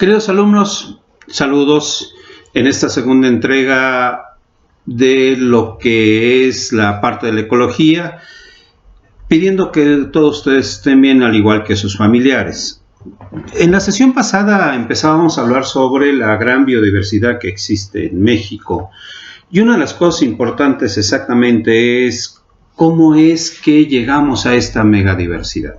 Queridos alumnos, saludos en esta segunda entrega de lo que es la parte de la ecología, pidiendo que todos ustedes estén bien al igual que sus familiares. En la sesión pasada empezábamos a hablar sobre la gran biodiversidad que existe en México y una de las cosas importantes exactamente es cómo es que llegamos a esta megadiversidad.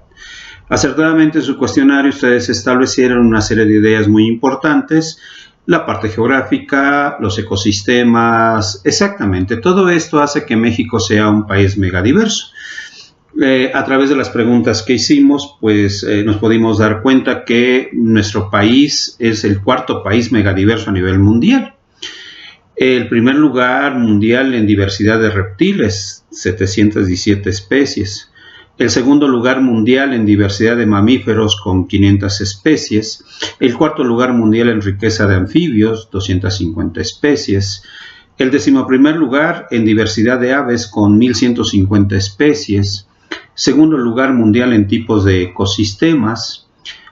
Acertadamente en su cuestionario ustedes establecieron una serie de ideas muy importantes, la parte geográfica, los ecosistemas, exactamente, todo esto hace que México sea un país megadiverso. A través de las preguntas que hicimos, pues nos pudimos dar cuenta que nuestro país es el cuarto país megadiverso a nivel mundial. El primer lugar mundial en diversidad de reptiles, 717 especies. El segundo lugar mundial en diversidad de mamíferos con 500 especies. El cuarto lugar mundial en riqueza de anfibios, 250 especies. El 11º lugar en diversidad de aves con 1150 especies. Segundo lugar mundial en tipos de ecosistemas.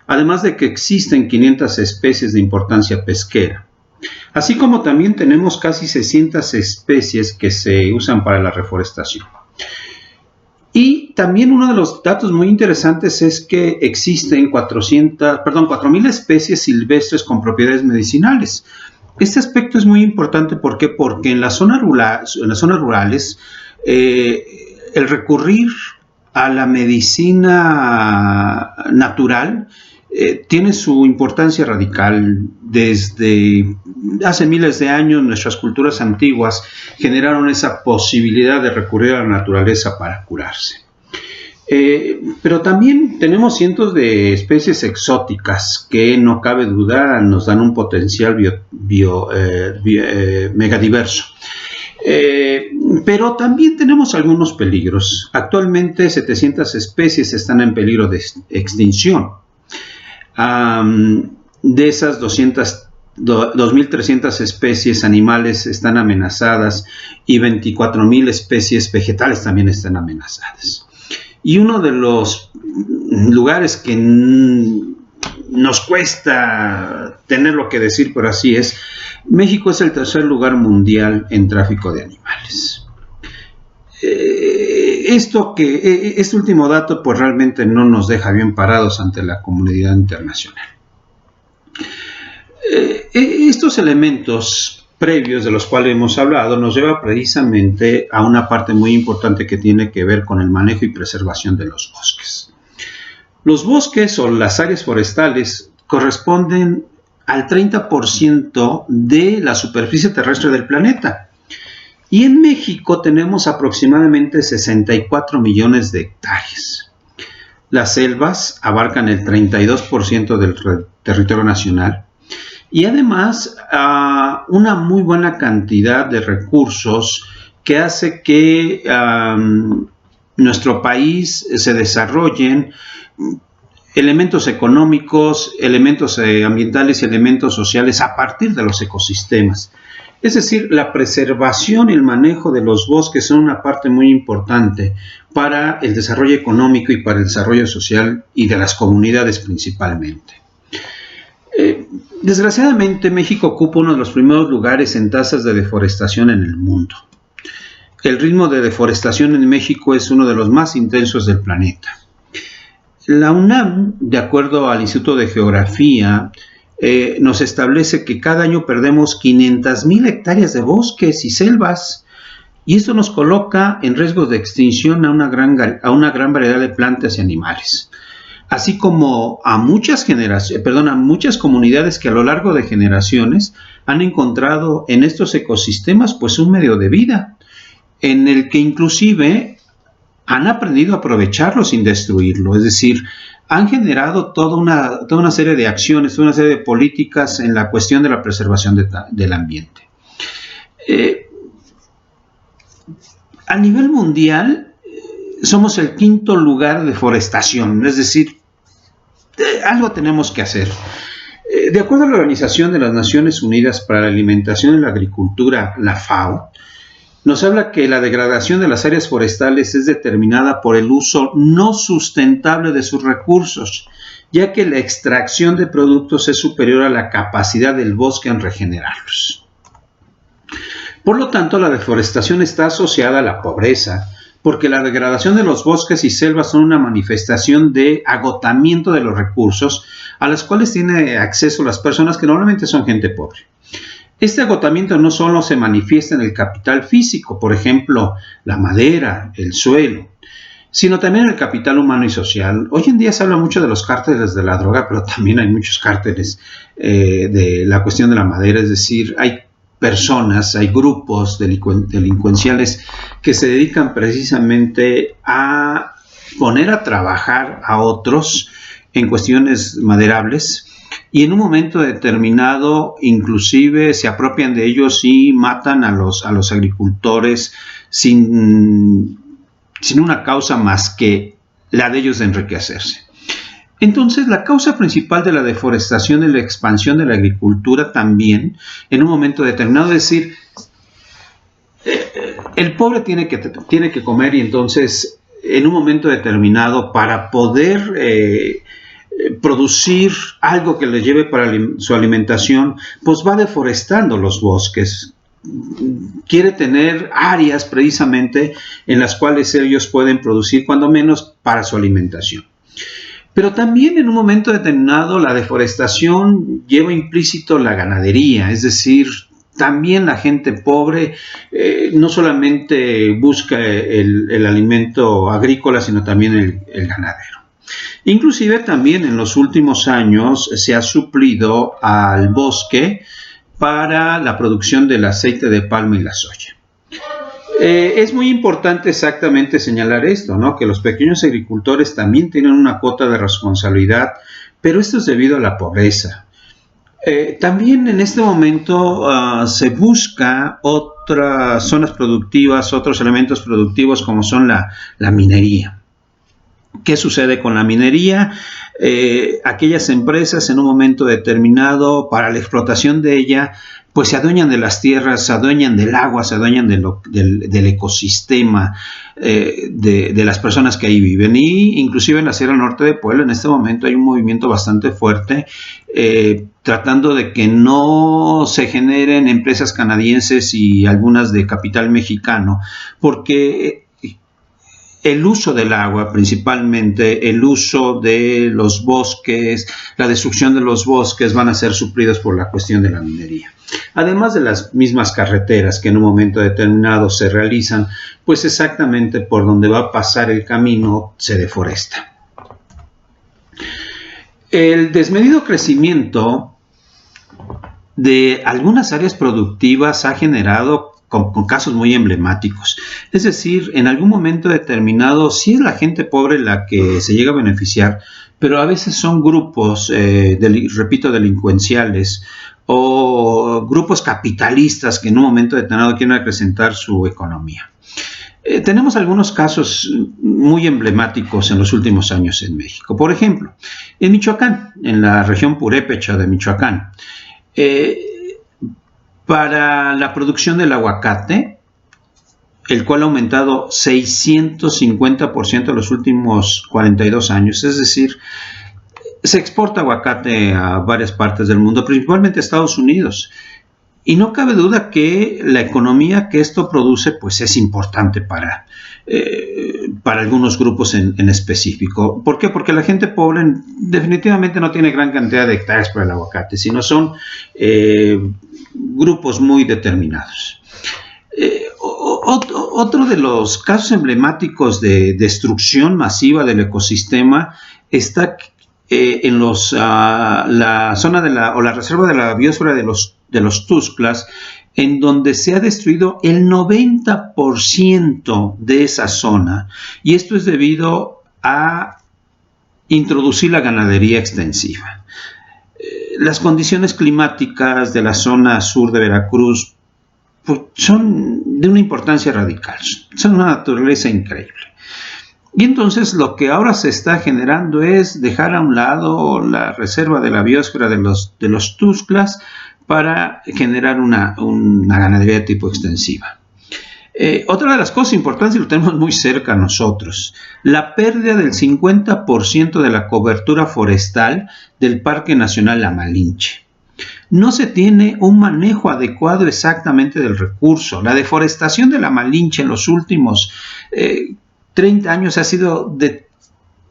Además de que existen 500 especies de importancia pesquera. Así como también tenemos casi 600 especies que se usan para la reforestación. Y también uno de los datos muy interesantes es que existen 4.000 especies silvestres con propiedades medicinales. Este aspecto es muy importante porque en las zonas rurales el recurrir a la medicina natural tiene su importancia radical. Desde hace miles de años nuestras culturas antiguas generaron esa posibilidad de recurrir a la naturaleza para curarse. Pero también tenemos cientos de especies exóticas que no cabe duda nos dan un potencial megadiverso. Pero también tenemos algunos peligros. Actualmente 700 especies están en peligro de extinción. De esas 2.300 especies animales están amenazadas y 24.000 especies vegetales también están amenazadas. Y uno de los lugares que nos cuesta tener lo que decir, pero así es, México es el tercer lugar mundial en tráfico de animales. Este último dato pues realmente no nos deja bien parados ante la comunidad internacional. Estos elementos previos de los cuales hemos hablado nos lleva precisamente a una parte muy importante que tiene que ver con el manejo y preservación de los bosques. Los bosques o las áreas forestales corresponden al 30% de la superficie terrestre del planeta. Y en México tenemos aproximadamente 64 millones de hectáreas. Las selvas abarcan el 32% del territorio nacional y además una muy buena cantidad de recursos que hace que nuestro país se desarrollen elementos económicos, elementos ambientales y elementos sociales a partir de los ecosistemas. Es decir, la preservación y el manejo de los bosques son una parte muy importante para el desarrollo económico y para el desarrollo social y de las comunidades principalmente. Desgraciadamente, México ocupa uno de los primeros lugares en tasas de deforestación en el mundo. El ritmo de deforestación en México es uno de los más intensos del planeta. La UNAM, de acuerdo al Instituto de Geografía, nos establece que cada año perdemos 500,000 hectáreas de bosques y selvas y esto nos coloca en riesgo de extinción a una gran variedad de plantas y animales, así como a muchas comunidades que a lo largo de generaciones han encontrado en estos ecosistemas pues un medio de vida en el que inclusive han aprendido a aprovecharlo sin destruirlo, es decir, han generado toda una serie de acciones, toda una serie de políticas en la cuestión de la preservación del ambiente. A nivel mundial, somos el quinto lugar de deforestación, es decir, algo tenemos que hacer. De acuerdo a la Organización de las Naciones Unidas para la Alimentación y la Agricultura, la FAO, nos habla que la degradación de las áreas forestales es determinada por el uso no sustentable de sus recursos ya que la extracción de productos es superior a la capacidad del bosque en regenerarlos. Por lo tanto, la deforestación está asociada a la pobreza, porque la degradación de los bosques y selvas son una manifestación de agotamiento de los recursos a los cuales tienen acceso las personas que normalmente son gente pobre. Este agotamiento no solo se manifiesta en el capital físico, por ejemplo, la madera, el suelo, sino también en el capital humano y social. Hoy en día se habla mucho de los cárteles de la droga, pero también hay muchos cárteles de la cuestión de la madera, es decir, hay personas, hay grupos delincuenciales que se dedican precisamente a poner a trabajar a otros en cuestiones maderables y en un momento determinado inclusive se apropian de ellos y matan a los agricultores sin una causa más que la de ellos de enriquecerse. Entonces, la causa principal de la deforestación es la expansión de la agricultura también, en un momento determinado, es decir, el pobre tiene que comer y entonces, en un momento determinado, para poder producir algo que le lleve para su alimentación, pues va deforestando los bosques. Quiere tener áreas precisamente en las cuales ellos pueden producir, cuando menos, para su alimentación. Pero también en un momento determinado la deforestación lleva implícito la ganadería, es decir, también la gente pobre no solamente busca el alimento agrícola, sino también el ganadero. Inclusive también en los últimos años se ha suplido al bosque para la producción del aceite de palma y la soya. Es muy importante exactamente señalar esto, ¿no? Que los pequeños agricultores también tienen una cuota de responsabilidad, pero esto es debido a la pobreza. También en este momento se busca otras zonas productivas, otros elementos productivos como son la minería. ¿Qué sucede con la minería? Aquellas empresas en un momento determinado para la explotación de ella pues se adueñan de las tierras, se adueñan del agua, se adueñan del ecosistema de las personas que ahí viven. Y inclusive en la Sierra Norte de Puebla en este momento hay un movimiento bastante fuerte tratando de que no se generen empresas canadienses y algunas de capital mexicano, porque el uso del agua, principalmente el uso de los bosques, la destrucción de los bosques van a ser suplidos por la cuestión de la minería. Además de las mismas carreteras que en un momento determinado se realizan, pues exactamente por donde va a pasar el camino se deforesta. El desmedido crecimiento de algunas áreas productivas ha generado con casos muy emblemáticos. Es decir, en algún momento determinado sí es la gente pobre la que se llega a beneficiar, pero a veces son grupos, delincuenciales o grupos capitalistas que en un momento determinado quieren acrecentar su economía. Tenemos algunos casos muy emblemáticos en los últimos años en México. Por ejemplo, en Michoacán, en la región purépecha de Michoacán, para la producción del aguacate, el cual ha aumentado 650% en los últimos 42 años, es decir, se exporta aguacate a varias partes del mundo, principalmente a Estados Unidos. Y no cabe duda que la economía que esto produce pues es importante para algunos grupos en específico. ¿Por qué? Porque la gente pobre definitivamente no tiene gran cantidad de hectáreas para el aguacate, sino son grupos muy determinados. Otro de los casos emblemáticos de destrucción masiva del ecosistema está en la zona la reserva de la biosfera de los Tuxtlas, en donde se ha destruido el 90% de esa zona, y esto es debido a introducir la ganadería extensiva. Las condiciones climáticas de la zona sur de Veracruz pues, son de una importancia radical, son una naturaleza increíble. Y entonces lo que ahora se está generando es dejar a un lado la reserva de la biosfera de los Tuxtlas para generar una ganadería de tipo extensiva. Otra de las cosas importantes, y lo tenemos muy cerca a nosotros, la pérdida del 50% de la cobertura forestal del Parque Nacional La Malinche. No se tiene un manejo adecuado exactamente del recurso. La deforestación de La Malinche en los últimos 30 años ha sido de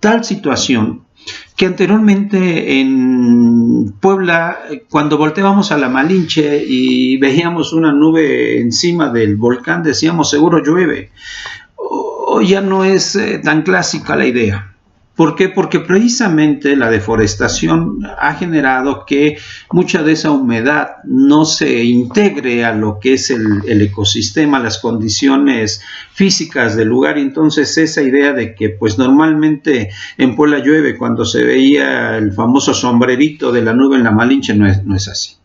tal situación que anteriormente en Puebla, cuando volteábamos a La Malinche y veíamos una nube encima del volcán, decíamos seguro llueve. Hoy ya no es tan clásica la idea. ¿Por qué? Porque precisamente la deforestación ha generado que mucha de esa humedad no se integre a lo que es el ecosistema, las condiciones físicas del lugar. Y entonces esa idea de que pues normalmente en Puebla llueve cuando se veía el famoso sombrerito de la nube en La Malinche no es así.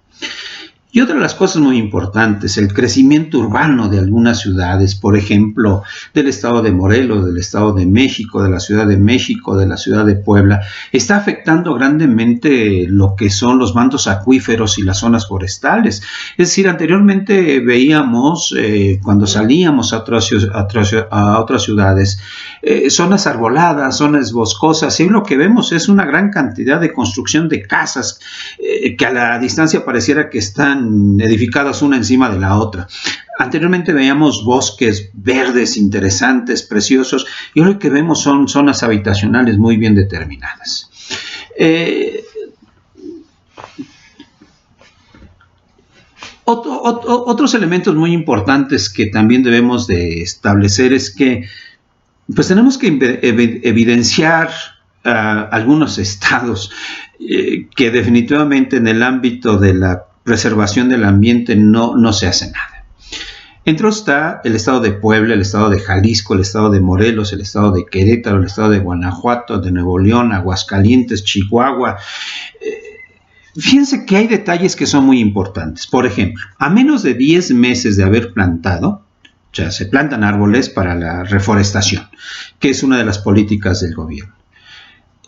Y otra de las cosas muy importantes, el crecimiento urbano de algunas ciudades, por ejemplo, del estado de Morelos, del estado de México, de la Ciudad de México, de la ciudad de Puebla, está afectando grandemente lo que son los mantos acuíferos y las zonas forestales. Es decir, anteriormente veíamos, cuando salíamos a otras ciudades, zonas arboladas, zonas boscosas, y lo que vemos es una gran cantidad de construcción de casas que a la distancia pareciera que están edificadas una encima de la otra. Anteriormente veíamos bosques verdes, interesantes, preciosos, y hoy lo que vemos son zonas habitacionales muy bien determinadas. Otros elementos muy importantes que también debemos de establecer es que pues tenemos que evidenciar algunos estados que definitivamente en el ámbito de la preservación del ambiente no se hace nada. Entre otros está el estado de Puebla, el estado de Jalisco, el estado de Morelos, el estado de Querétaro, el estado de Guanajuato, de Nuevo León, Aguascalientes, Chihuahua. Fíjense que hay detalles que son muy importantes. Por ejemplo, a menos de 10 meses de haber plantado, o sea, se plantan árboles para la reforestación, que es una de las políticas del gobierno.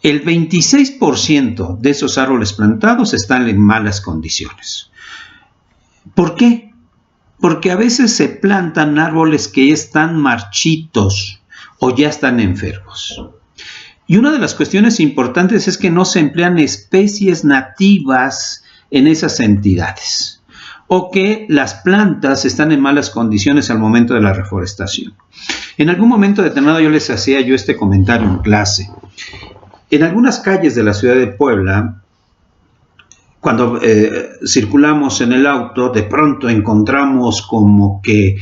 El 26% de esos árboles plantados están en malas condiciones. ¿Por qué? Porque a veces se plantan árboles que están marchitos o ya están enfermos. Y una de las cuestiones importantes es que no se emplean especies nativas en esas entidades, o que las plantas están en malas condiciones al momento de la reforestación. En algún momento determinado yo les hacía este comentario en clase. En algunas calles de la ciudad de Puebla, cuando circulamos en el auto, de pronto encontramos como que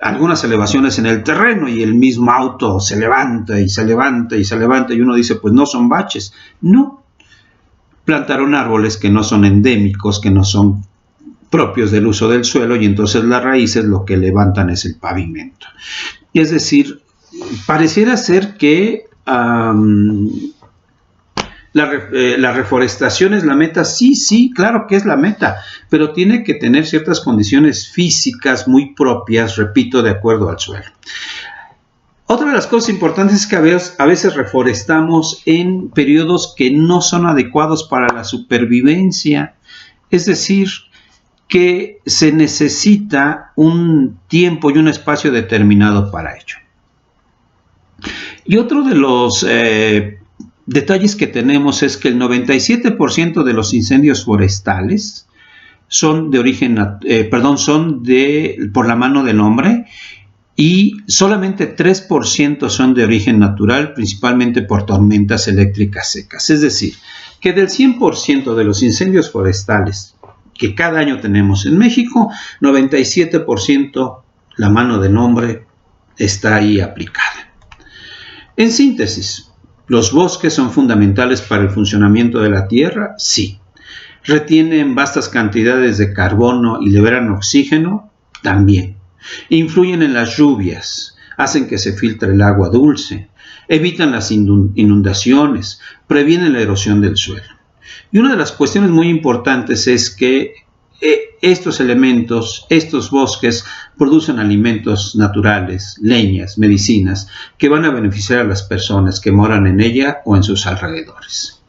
algunas elevaciones en el terreno y el mismo auto se levanta y se levanta y se levanta y uno dice, pues no son baches. No, plantaron árboles que no son endémicos, que no son propios del uso del suelo, y entonces las raíces lo que levantan es el pavimento. Es decir, pareciera ser que la reforestación es la meta. Sí, claro que es la meta, pero tiene que tener ciertas condiciones físicas muy propias, repito, de acuerdo al suelo. Otra de las cosas importantes es que a veces reforestamos en periodos que no son adecuados para la supervivencia, es decir, que se necesita un tiempo y un espacio determinado para ello. Y otro de los detalles que tenemos es que el 97% de los incendios forestales son de origen, por la mano del hombre, y solamente 3% son de origen natural, principalmente por tormentas eléctricas secas. Es decir, que del 100% de los incendios forestales que cada año tenemos en México, 97% la mano del hombre está ahí aplicada. En síntesis, ¿los bosques son fundamentales para el funcionamiento de la Tierra? Sí. ¿Retienen vastas cantidades de carbono y liberan oxígeno? También. ¿Influyen en las lluvias? ¿Hacen que se filtre el agua dulce? ¿Evitan las inundaciones? ¿Previenen la erosión del suelo? Y una de las cuestiones muy importantes es que estos elementos, estos bosques, producen alimentos naturales, leñas, medicinas, que van a beneficiar a las personas que moran en ella o en sus alrededores.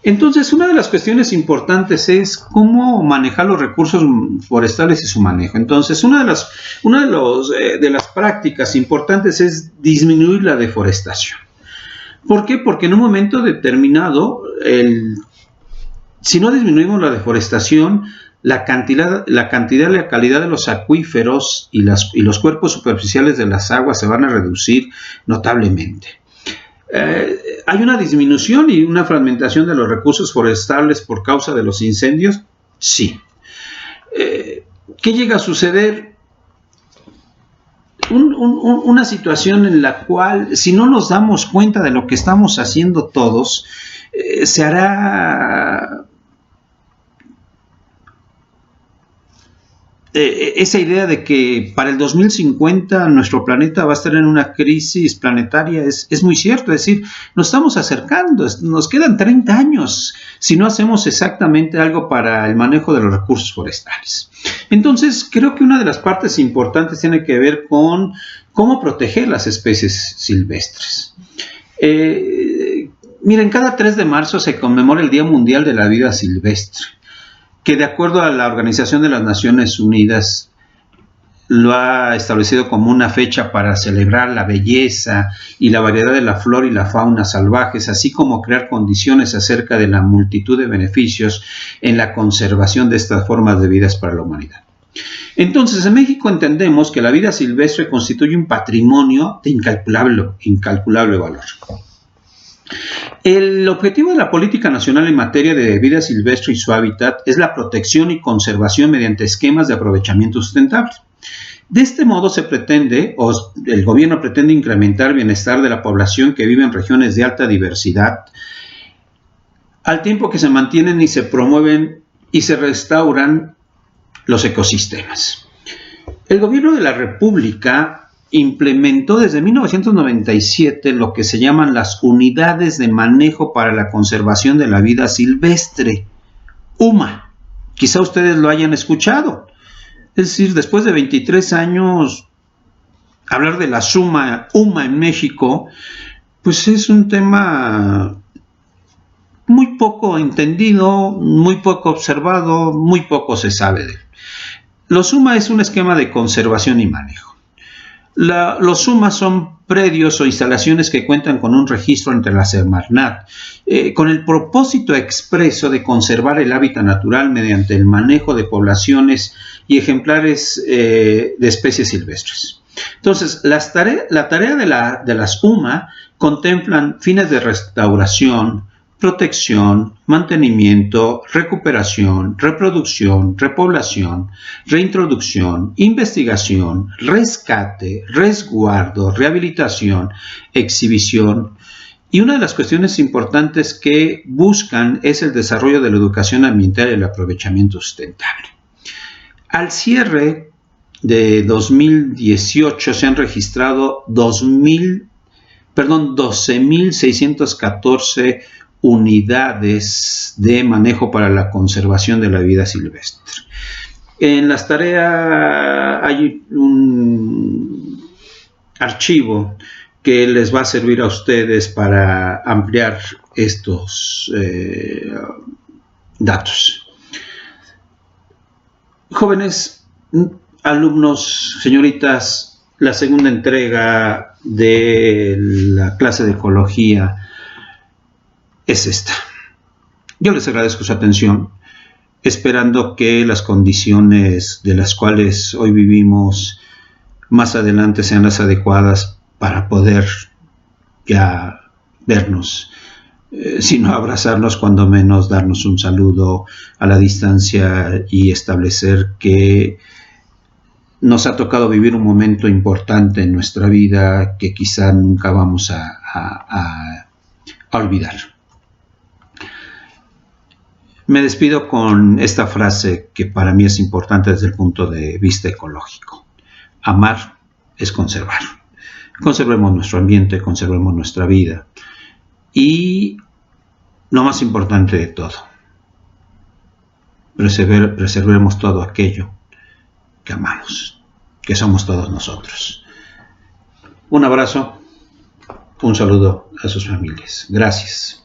Entonces, una de las cuestiones importantes es cómo manejar los recursos forestales y su manejo. Entonces, una de las prácticas importantes es disminuir la deforestación. ¿Por qué? Porque en un momento determinado, si no disminuimos la deforestación, la cantidad y la calidad de los acuíferos y los cuerpos superficiales de las aguas se van a reducir notablemente. ¿Hay una disminución y una fragmentación de los recursos forestales por causa de los incendios? Sí. ¿Qué llega a suceder? Una situación en la cual, si no nos damos cuenta de lo que estamos haciendo todos, se hará esa idea de que para el 2050 nuestro planeta va a estar en una crisis planetaria es muy cierto. Es decir, nos estamos acercando, nos quedan 30 años si no hacemos exactamente algo para el manejo de los recursos forestales. Entonces, creo que una de las partes importantes tiene que ver con cómo proteger las especies silvestres. Miren, cada 3 de marzo se conmemora el Día Mundial de la Vida Silvestre, que de acuerdo a la Organización de las Naciones Unidas lo ha establecido como una fecha para celebrar la belleza y la variedad de la flora y la fauna salvajes, así como crear condiciones acerca de la multitud de beneficios en la conservación de estas formas de vida para la humanidad. Entonces, en México entendemos que la vida silvestre constituye un patrimonio de incalculable valor. El objetivo de la Política Nacional en materia de vida silvestre y su hábitat es la protección y conservación mediante esquemas de aprovechamiento sustentable. De este modo el gobierno pretende incrementar el bienestar de la población que vive en regiones de alta diversidad, al tiempo que se mantienen y se promueven y se restauran los ecosistemas. El gobierno de la República implementó desde 1997 lo que se llaman las Unidades de Manejo para la Conservación de la Vida Silvestre, UMA. Quizá ustedes lo hayan escuchado. Es decir, después de 23 años, hablar de la UMA en México, pues es un tema muy poco entendido, muy poco observado, muy poco se sabe de él. Los UMA es un esquema de conservación y manejo. Los UMA son predios o instalaciones que cuentan con un registro ante la Semarnat, con el propósito expreso de conservar el hábitat natural mediante el manejo de poblaciones y ejemplares de especies silvestres. Entonces, la tarea de las UMA contemplan fines de restauración, protección, mantenimiento, recuperación, reproducción, repoblación, reintroducción, investigación, rescate, resguardo, rehabilitación, exhibición. Y una de las cuestiones importantes que buscan es el desarrollo de la educación ambiental y el aprovechamiento sustentable. Al cierre de 2018 se han registrado 12.614 unidades de manejo para la conservación de la vida silvestre. En las tareas hay un archivo que les va a servir a ustedes para ampliar estos datos. Jóvenes, alumnos, señoritas, la segunda entrega de la clase de ecología es esta. Yo les agradezco su atención, esperando que las condiciones de las cuales hoy vivimos más adelante sean las adecuadas para poder ya vernos, sino abrazarnos, cuando menos darnos un saludo a la distancia y establecer que nos ha tocado vivir un momento importante en nuestra vida que quizá nunca vamos a olvidar. Me despido con esta frase que para mí es importante desde el punto de vista ecológico. Amar es conservar. Conservemos nuestro ambiente, conservemos nuestra vida. Y lo más importante de todo, preservemos todo aquello que amamos, que somos todos nosotros. Un abrazo, un saludo a sus familias. Gracias.